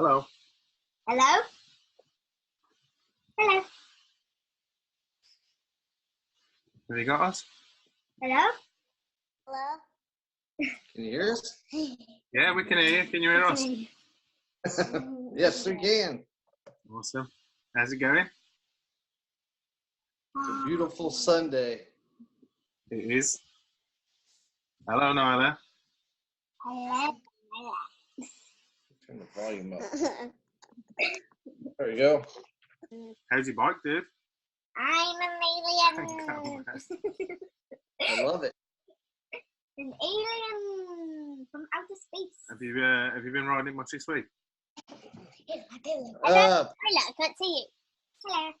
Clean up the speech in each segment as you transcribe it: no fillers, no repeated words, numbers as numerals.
Hello. Hello? Hello? Have you got us? Hello? Hello? Can you hear us? Yeah, we can hear you. Can you hear us? Yes, we can. Awesome. How's it going? It's a beautiful Sunday. It is. Hello, Nyla. Hello? Turn the volume up. There you go. How's your bike, dude? I'm an alien. I love it. An alien from outer space. Have you been riding much this week? Hello? Hello, I can't see you. Hello.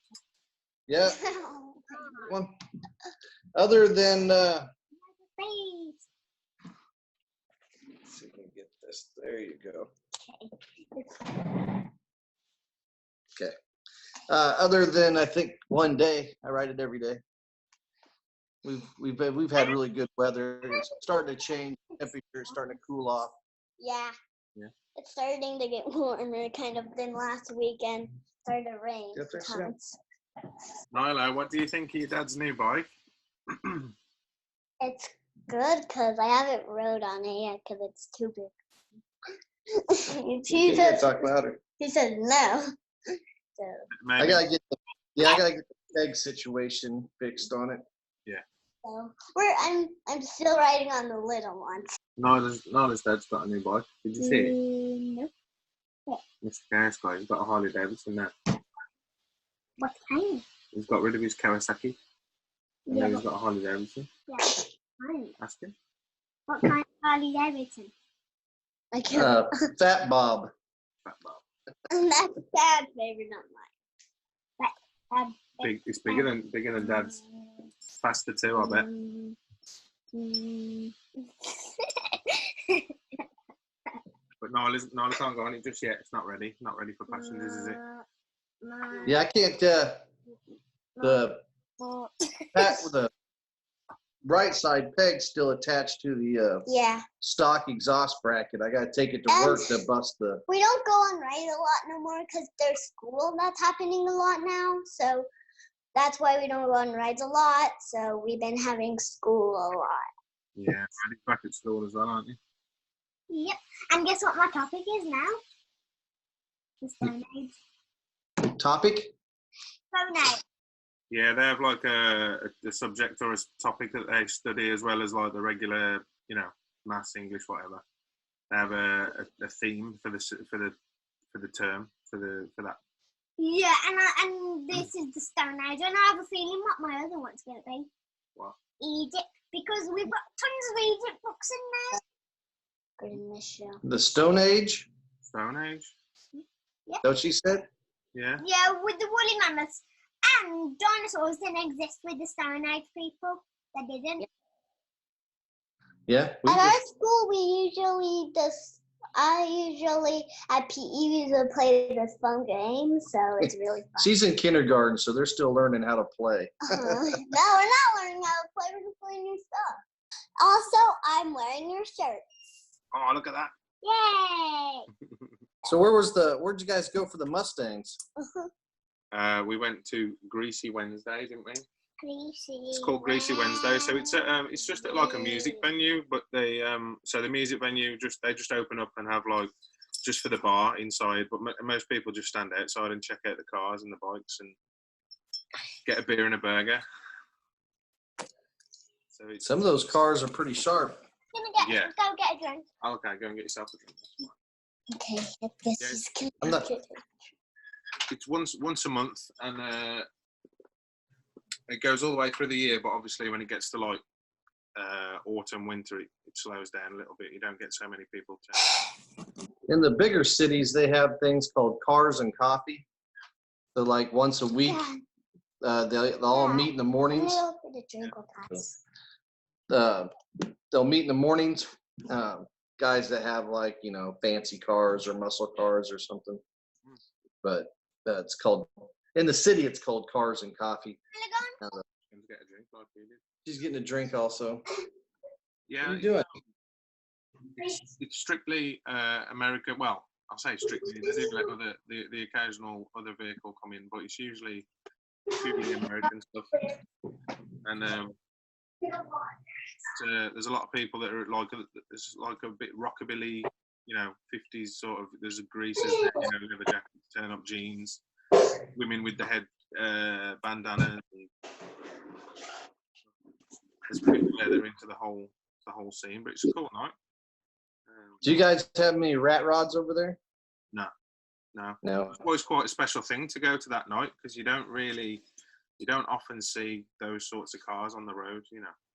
Yeah. One. Other than Space. let's see if we can get this. There you go. Okay. Other than I think one day, I ride it every day. We've had really good weather. It's starting to change. Temperature is starting to cool off. Yeah. Yeah. It's starting to get warmer kind of than last weekend. Started to rain. Get there, Sam. Nyla, what do you think of your dad's new bike? It's good because I haven't rode on it yet because it's too big. You can't talk louder. He said no. So Maybe. I gotta get the peg situation fixed on it. I'm still riding on the little one. Nyla's dad's got a new bike. Did you see it? No. MRKSGUY, he's got a Harley Davidson now. What kind? He's got rid of his Kawasaki. And Yeah, now he's got a Harley Davidson. yeah. Kind. Ask him. What kind of Harley Davidson? I can't. Fat Bob. Fat Bob. That's Dad's favorite, not mine. It's bigger than Dad's. Faster too, I bet. But Nyla can't go on it just yet. It's not ready. Not ready for passengers, is it? Yeah, I can't. The right side peg's still attached to the Yeah. stock exhaust bracket. I gotta take it to work to bust the. We don't go on rides a lot no more because there's school that's happening a lot now. So that's why we don't go on rides a lot. So we've been having school a lot. Yeah, Daddy's back at school as well, aren't you? Yep. And guess what my topic is now? The Stone Age. Topic? Stone Age. Yeah, they have like a subject or a topic that they study as well as like the regular, maths, English, whatever. They have a theme for the term for that. Yeah, and this is the Stone Age, and I have a feeling what my other one's gonna be. What? Egypt, because we've got tons of Egypt books in there. Goodness, yeah. The Stone Age? Stone Age? Yeah. Is that what she said? Yeah. Yeah, with the woolly mammoths. And dinosaurs didn't exist with the Stone Age people. They didn't. Yeah. At our school, I usually at PE we usually play this fun game, so it's really fun. She's in kindergarten, so they're still learning how to play. No, we're not learning how to play. We're just playing new stuff. Also, I'm wearing your shirt. Oh, look at that. Yay! So where'd you guys go for the Mustangs? We went to Greasy Wednesday, didn't we? Greasy. It's called Greasy Wednesday. So it's just like a music venue, but so the music venue they just open up and have like just for the bar inside, but most people just stand outside and check out the cars and the bikes and get a beer and a burger. So Some of those cars are pretty sharp. Go get a drink. Okay, go and get yourself a drink. Okay, this is good. I'm not. It's once a month, and it goes all the way through the year. But obviously, when it gets to like autumn, winter, it slows down a little bit. You don't get so many people. In the bigger cities, they have things called cars and coffee. So like once a week, they'll all meet in the mornings. They'll meet in the mornings. Guys that have like fancy cars or muscle cars or something. But it's called in the city. It's called Cars and Coffee. She's getting a drink also. Yeah. What are you doing? It's strictly American. Well, I'll say strictly. They do let the occasional other vehicle come in, but it's usually purely American stuff. And there's a lot of people that are like there's like a bit rockabilly, 50s sort of. There's a greasers, leather jackets, turn up jeans, women with the head bandanas. There's people there that are into the whole scene, but it's a cool night. Do you guys have any rat rods over there? No. No. It's always quite a special thing to go to that night because you don't often see those sorts of cars on the road.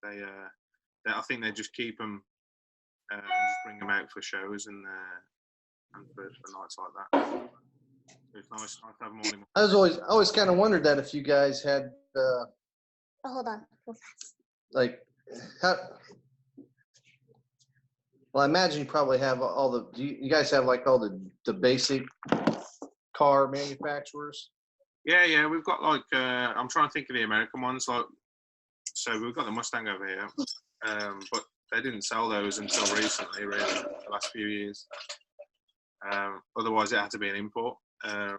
I think they just keep them and just bring them out for shows and for nights like that. It's nice to have morning. I always kind of wondered that if you guys had hold on. like how. Well, I imagine you probably have all the. Do you guys have like all the basic car manufacturers? Yeah, we've got like I'm trying to think of the American ones. Like, so we've got the Mustang over here, but they didn't sell those until recently, really, the last few years. Otherwise, it had to be an import. I'm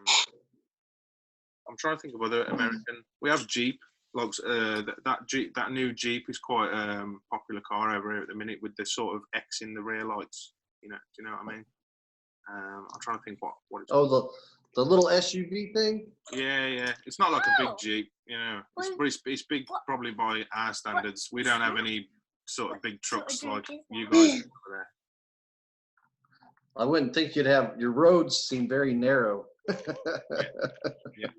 trying to think of other American. We have Jeep. Like that new Jeep is quite a popular car over here at the minute with the sort of X in the rear lights. Do you know what I mean? I'm trying to think what it's. Oh, the little SUV thing. Yeah. It's not like a big Jeep. It's big probably by our standards. We don't have any sort of big trucks like you guys have over there. I wouldn't think you'd have. Your roads seem very narrow. Yeah,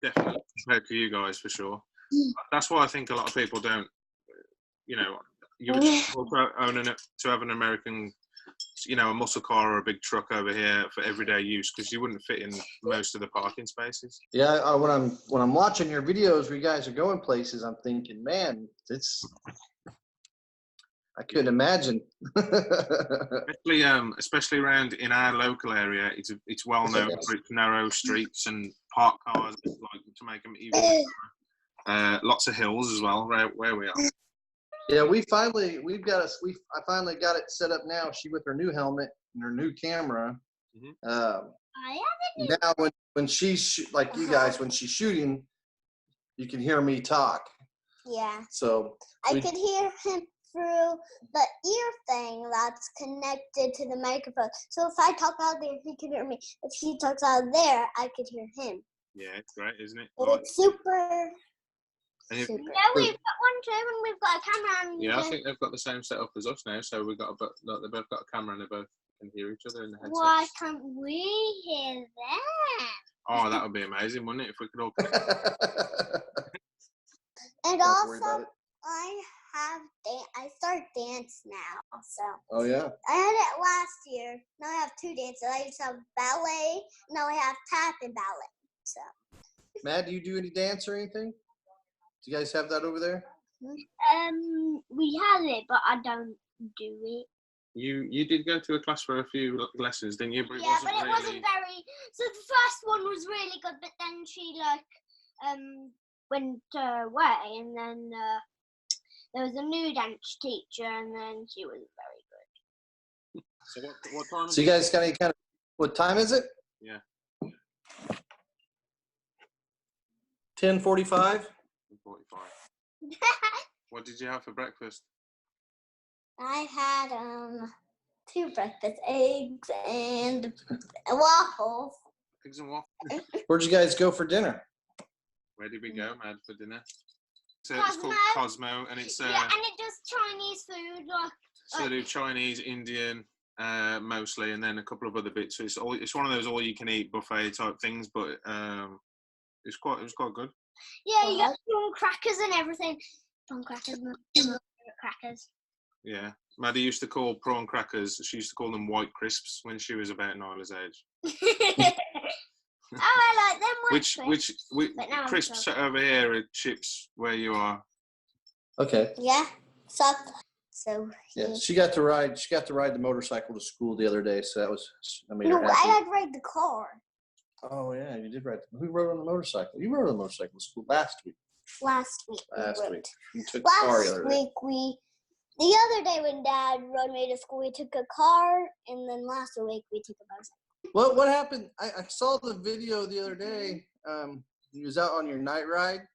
definitely compared to you guys for sure. That's why I think a lot of people don't. You would to have an American, a muscle car or a big truck over here for everyday use because you wouldn't fit in most of the parking spaces. Yeah, when I'm watching your videos where you guys are going places, I'm thinking, man, I couldn't imagine. especially around in our local area, it's well known for its narrow streets and parked cars, like to make them even. Lots of hills as well, right where we are. Yeah, I finally got it set up now. She with her new helmet and her new camera. Mm-hmm. Now when she's like you guys, when she's shooting, you can hear me talk. Yeah. So I could hear him through the ear thing that's connected to the microphone. So if I talk out there, he can hear me. If he talks out there, I could hear him. Yeah, it's great, isn't it? It's super. Yeah, we've got one too, and we've got a camera. And I think they've got the same setup as us now. So we've got they both got a camera and they both can hear each other in the headsets. Why can't we hear them? Oh, that would be amazing, wouldn't it? If we could all. And also, I start dance now. So. Oh yeah. I had it last year. Now I have 2 dances. I used to have ballet. Now I have tap and ballet. So. Matt, do you do any dance or anything? Do you guys have that over there? We have it, but I don't do it. You did go to a class for a few lessons, didn't you? But yeah, but it wasn't very. So the first one was really good, but then she went away, and then there was a new dance teacher, and then she wasn't very good. So what time? So you guys got any kind of? What time is it? Yeah. 10:45. 45. What did you have for breakfast? I had 2 breakfast eggs and waffles. Eggs and waffles. Where'd you guys go for dinner? Where did we go, Mad, for dinner? So it's called Cosmo, and it's and it does Chinese food. So they do Chinese, Indian, mostly, and then a couple of other bits. So it's one of those all-you-can-eat buffet type things, but it was quite good. Yeah, you got prawn crackers and everything. Prawn crackers, my favorite crackers. Yeah, Maddie used to call prawn crackers. She used to call them white crisps when she was about Nyla's age. Oh, I like them white crisps. Crisps over here are chips where you are. Okay. Yeah. So yeah, she got to ride the motorcycle to school the other day, so that was No, I had to ride the car. Oh yeah, you did ride. Who rode on the motorcycle? You rode on the motorcycle to school last week. Last week. You took the car the other day. The other day when Dad rode me to school, we took a car, and then last week we took a motorcycle. What happened? I saw the video the other day. You was out on your night ride.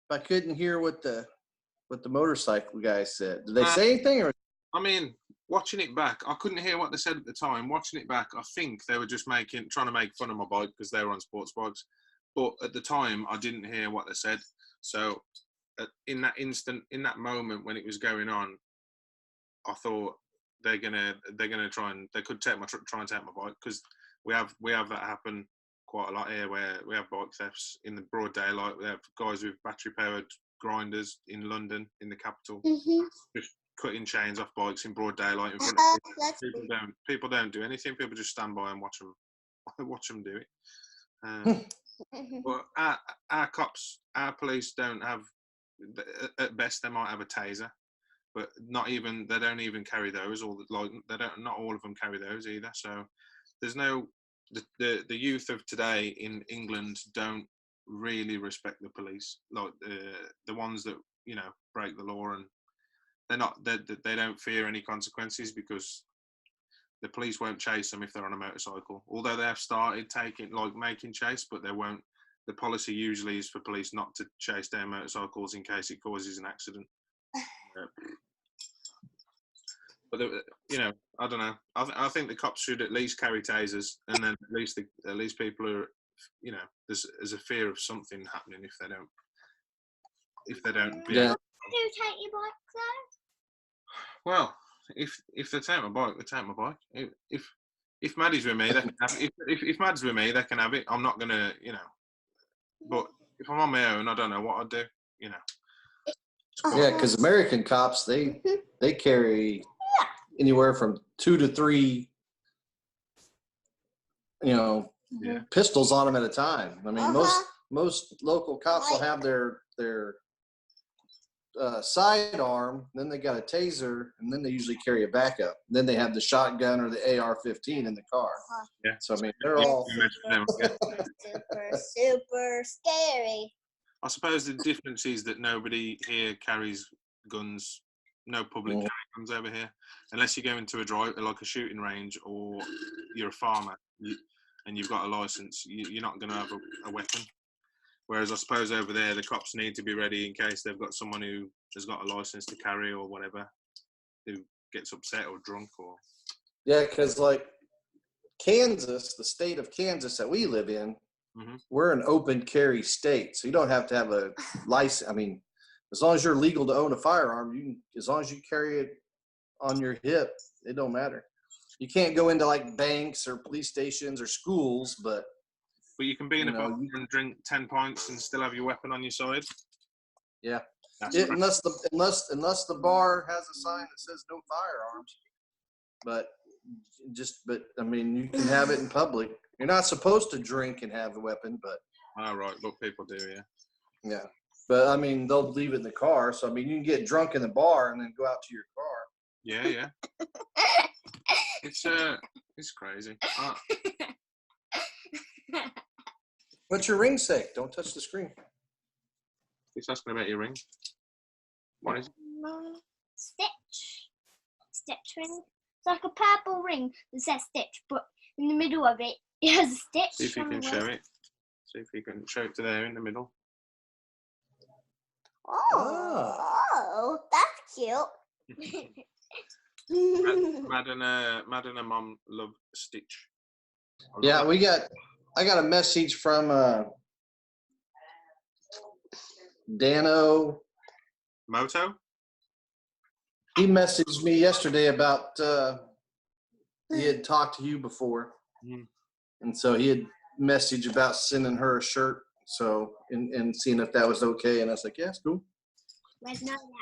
I couldn't hear what the motorcycle guy said. Did they say anything? Or I mean, watching it back, I couldn't hear what they said at the time. Watching it back, I think they were just trying to make fun of my bike because they were on sports bikes. But at the time, I didn't hear what they said. So in that instant, in that moment when it was going on, I thought they're gonna try and they could try and take my bike, because we have that happen quite a lot here, where we have bike thefts in the broad daylight. We have guys with battery powered grinders in London, in the capital, just cutting chains off bikes in broad daylight in front of people. People don't do anything. People just stand by and watch them do it. But our cops, our police don't have. At best, they might have a taser, but they don't even carry those. Not all of them carry those either. So there's no. The youth of today in England don't really respect the police, like the ones that break the law, and they don't fear any consequences, because the police won't chase them if they're on a motorcycle. Although they have started making chase, but they won't. The policy usually is for police not to chase their motorcycles in case it causes an accident. But I don't know. I think the cops should at least carry tasers, and then at least people are, there's a fear of something happening if they don't. Yeah. Do you take your bike though? Well, if they take my bike, they take my bike. If Maddie's with me, they can have it. If Madd's with me, they can have it. I'm not gonna, But if I'm on my own, I don't know what I'd do. Yeah, because American cops, they carry anywhere from 2 to 3, pistols on them at a time. I mean, most local cops will have their sidearm, then they got a taser, and then they usually carry a backup. Then they have the shotgun or the AR-15 in the car. Yeah. So I mean, they're all super scary. I suppose the difference is that nobody here carries guns. No public carry guns over here, unless you go into a shooting range, or you're a farmer and you've got a license. You're not going to have a weapon. Whereas I suppose over there, the cops need to be ready in case they've got someone who has got a license to carry or whatever, who gets upset or drunk or. Yeah, because like Kansas, the state of Kansas that we live in, we're an open carry state, so you don't have to have a license. I mean, as long as you're legal to own a firearm, as long as you carry it on your hip, it don't matter. You can't go into like banks or police stations or schools, but you can be in a bar and drink 10 pints and still have your weapon on your side. Yeah, unless the bar has a sign that says no firearms. But I mean, you can have it in public. You're not supposed to drink and have a weapon, but. Oh, right. But people do, yeah. Yeah. But I mean, they'll leave it in the car. So I mean, you can get drunk in the bar and then go out to your car. Yeah. It's crazy. What's your ring say? Don't touch the screen. It's asking about your ring. What is it? Stitch ring. It's like a purple ring that says Stitch, but in the middle of it, it has a stitch. See if you can show it. See if you can show it to there in the middle. Oh, that's cute. Mad and her mum love Stitch. Yeah, I got a message from Dano Moto. He messaged me yesterday about he had talked to you before, and so he had messaged about sending her a shirt. So and seeing if that was okay, and I was like, yeah, it's cool.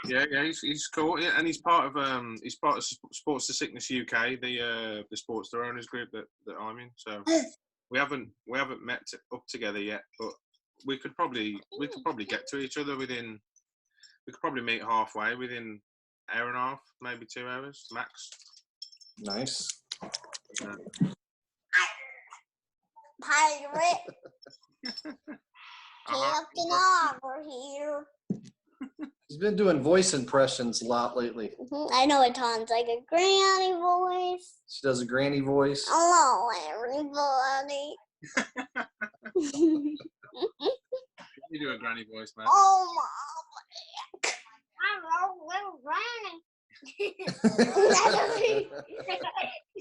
Yeah, he's cool, yeah, and he's part of Sports to Sickness UK, the sports store owners group that I'm in. So we haven't met up together yet, but we could probably get to each other within. We could probably meet halfway within an hour and a half, maybe 2 hours max. Nice. Pirate. Captain over here. She's been doing voice impressions a lot lately. I know it sounds like a granny voice. She does a granny voice. Hello, everybody. You do a granny voice, man. Oh, Hello, little granny.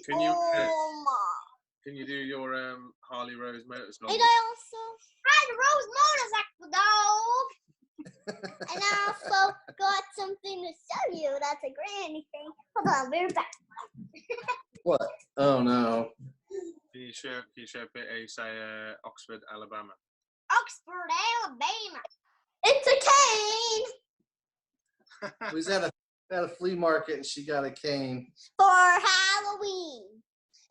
Can you Mom. can you do your Harley Rose motorcycle? And I also Hi, the Rose motorcycle dog. And I also got something to show you. That's a granny thing. Hold on, we're back. What? Oh no. Can you show it? Say Oxford, Alabama. Oxford, Alabama. It's a cane We was at a flea market and she got a cane. for Halloween.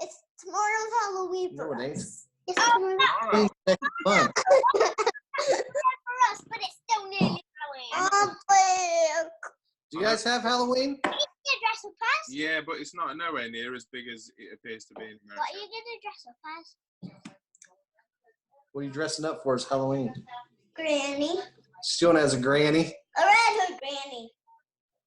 It's tomorrow's Halloween No, for it ain't. us. It's tomorrow. Alright. Next month. For us, but it's still nearly Halloween. Do you guys have Halloween? You dress up as? Yeah, but it's not nowhere near as big as it appears to be in What America. are you gonna dress up as? What are you dressing up for as Halloween? Granny. She's going as a granny. A red hood granny.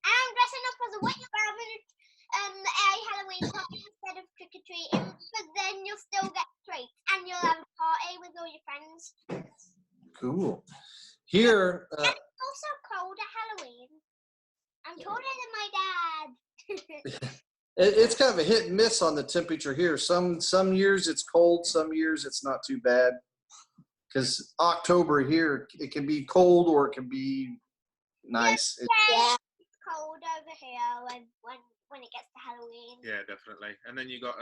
I'm dressing up as a witch for having a Halloween party instead of trick or treating, but then you'll still get treats and you'll have a party with all your friends. Cool. Here, And it's also cold at Halloween. I'm colder than my dad. it's kind of a hit and miss on the temperature here. Some years it's cold, some years it's not too bad. Because October here, it can be cold or it can be nice. Yeah. It's cold over here when it gets to Halloween. Yeah, definitely. And then you got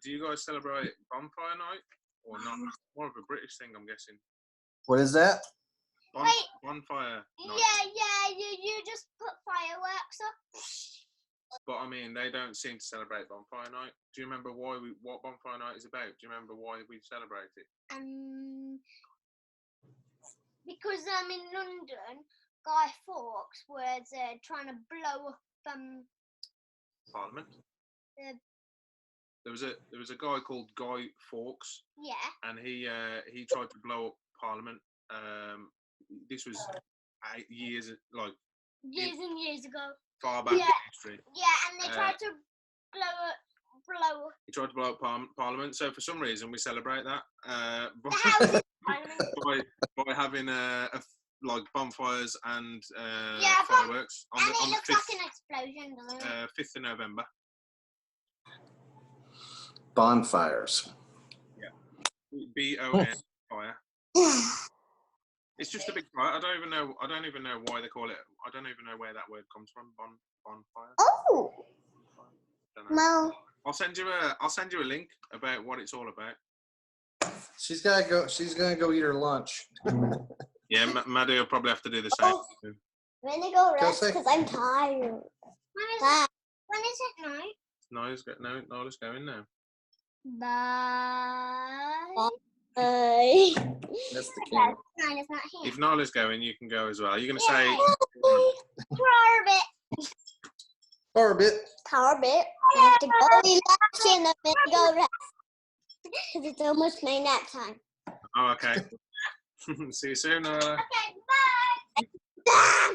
do you guys celebrate bonfire night or not? More of a British thing, I'm guessing. What is that? Wait. Bonfire night. Yeah, you just put fireworks up. But I mean, they don't seem to celebrate bonfire night. Do you remember what bonfire night is about? Do you remember why we celebrate it? Because in London, Guy Fawkes was trying to blow up Parliament. the There was a guy called Guy Fawkes, yeah. and he tried to blow up Parliament. This was 8 years Years and years ago. far back Yeah. in history. Yeah, and they tried to blow. He tried to blow up Parliament. So for some reason we celebrate that The House Parliament. by having like bonfires and Yeah, fireworks on And the it looks 5th, like an explosion, doesn't it? 5th of November. Bonfires. BON fire. It's just a big fire. I don't even know why they call it. I don't even know where that word comes from. Bonfire. Oh. Don't know. Well, I'll send you a link about what it's all about. She's gotta go. She's gonna go eat her lunch. Yeah, Maddie will probably have to do the same. Oh. I'm gonna go rest say- because I'm tired. When is it night? Nola's going now. Bye. Bye. That's the camera. Nine is not here. If Nola's going, you can go as well. Are you going to say? Orbit. Orbit. Power bit. I have to go eat lunch and I'm gonna go rest because it's almost my nap time. Oh, okay. See you soon, Nola. Okay, bye. Ah!